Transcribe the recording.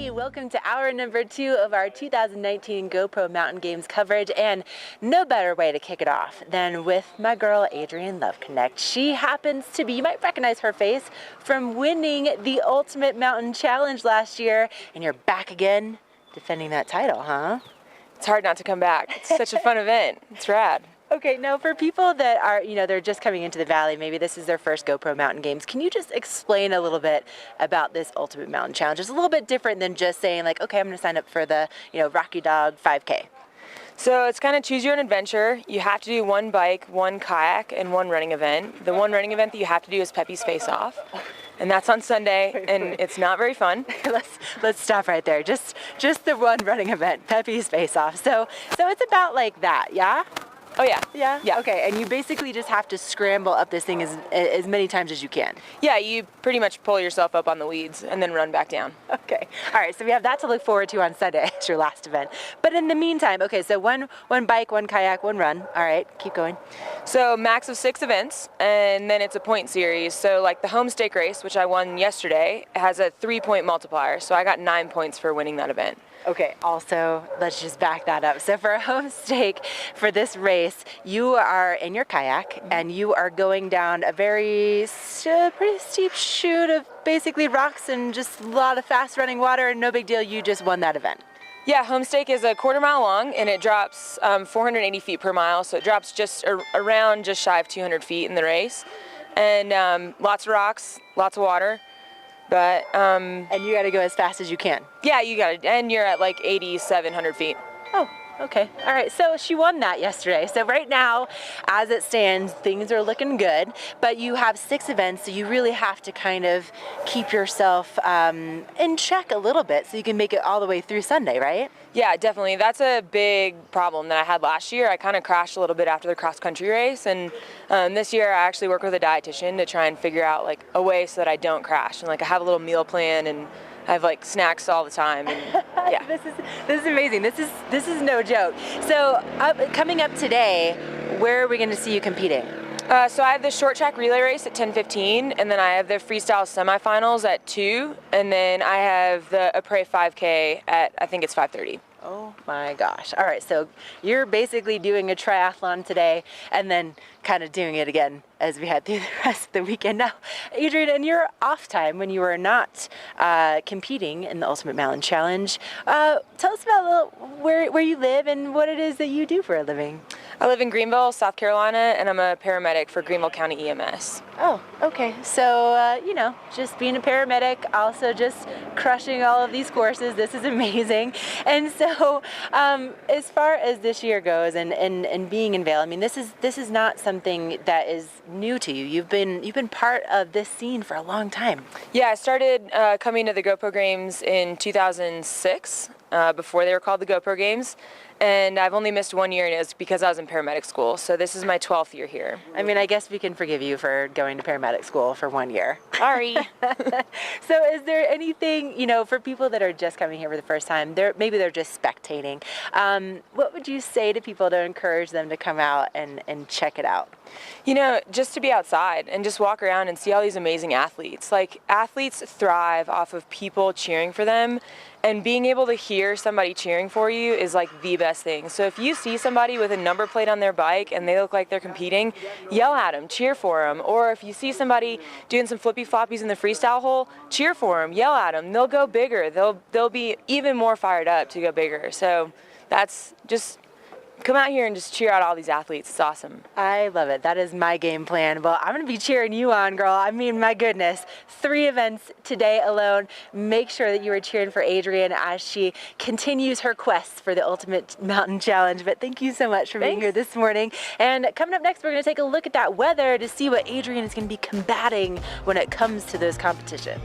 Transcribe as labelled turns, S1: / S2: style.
S1: everybody. Welcome to hour number 2 of our 2019 GoPro Mountain Games coverage, and no better way to kick it off than with my girl Adriene Levknecht. She happens to be, you might recognize her face from winning the Ultimate Mountain Challenge last year, and you're back again defending that title, huh?
S2: It's hard not to come back. It's such a fun event. It's rad.
S1: Okay, now for people that are, they're just coming into the valley, maybe this is their first GoPro Mountain Games, can you just explain a little bit about this Ultimate Mountain Challenge? It's a little bit different than just saying like, okay, I'm gonna sign up for the, Rocky Dog 5K.
S2: So it's kind of choose your own adventure. You have to do one bike, one kayak, and one running event. The one running event that you have to do is Pepe's Face Off. And that's on Sunday, and it's not very fun.
S1: Let's stop right there. Just the one running event, Pepe's Face Off. So it's about like that, yeah?
S2: Oh yeah.
S1: Yeah? Okay, and you basically just have to scramble up this thing as many times as you can.
S2: Yeah, you pretty much pull yourself up on the weeds and then run back down.
S1: Okay, all right, so we have that to look forward to on Sunday. It's your last event. But in the meantime, okay, so one bike, one kayak, one run. All right, keep going.
S2: So max of 6 events, and then it's a point series. So like the home stake race, which I won yesterday, has a 3-point multiplier. So I got 9 points for winning that event.
S1: Okay, also, let's just back that up. So for a home stake for this race, you are in your kayak and you are going down a pretty steep chute of basically rocks and just a lot of fast running water, and no big deal, you just won that event.
S2: Yeah, home stake is a 1/4 mile long and it drops 480 feet per mile, so it drops just around just shy of 200 feet in the race. And lots of rocks, lots of water. But
S1: and you got to go as fast as you can.
S2: Yeah, you got to, and you're at like 8,700 feet.
S1: Oh, okay. All right. So she won that yesterday. So right now, as it stands, things are looking good. But you have 6 events, so you really have to kind of keep yourself in check a little bit so you can make it all the way through Sunday, right?
S2: Yeah, definitely. That's a big problem that I had last year. I kind of crashed a little bit after the cross country race, and this year I actually work with a dietitian to try and figure out like a way so that I don't crash. And like I have a little meal plan, and I have like snacks all the time. And yeah,
S1: this is amazing. This is no joke. So coming up today, where are we going to see you competing?
S2: So I have the short track relay race at 10:15, and then I have the freestyle semifinals at 2, and then I have the Après 5K at, I think it's 5:30.
S1: Oh my gosh. All right, so you're basically doing a triathlon today and then kind of doing it again as we head through the rest of the weekend. Now, Adriene, in your off time when you were not competing in the Ultimate Mountain Challenge, tell us about where you live and what it is that you do for a living.
S2: I live in Greenville, South Carolina, and I'm a paramedic for Greenville County EMS.
S1: Oh, okay. So, just being a paramedic, also just crushing all of these courses. This is amazing. And so, as far as this year goes and being in Vail, I mean, this is not something that is new to you. You've been part of this scene for a long time.
S2: Yeah, I started coming to the GoPro Games in 2006, before they were called the GoPro Games. And I've only missed 1 year, and it was because I was in paramedic school. So this is my 12th year here.
S1: I mean, I guess we can forgive you for going to paramedic school for 1 year.
S2: Sorry.
S1: So is there anything, for people that are just coming here for the first time, maybe they're just spectating, what would you say to people to encourage them to come out and check it out?
S2: Just to be outside and just walk around and see all these amazing athletes. Like, athletes thrive off of people cheering for them, and being able to hear somebody cheering for you is like the best thing. So if you see somebody with a number plate on their bike and they look like they're competing, yell at them, cheer for them. Or if you see somebody doing some flippy floppies in the freestyle hole, cheer for them, yell at them. They'll go bigger. They'll be even more fired up to go bigger. So that's just, come out here and just cheer out all these athletes. It's awesome.
S1: I love it. That is my game plan. Well, I'm going to be cheering you on, girl. I mean, my goodness. 3 events today alone. Make sure that you are cheering for Adriene as she continues her quest for the Ultimate Mountain Challenge. But thank you so much for being here this morning. And coming up next, we're going to take a look at that weather to see what Adriene is going to be combating when it comes to those competitions.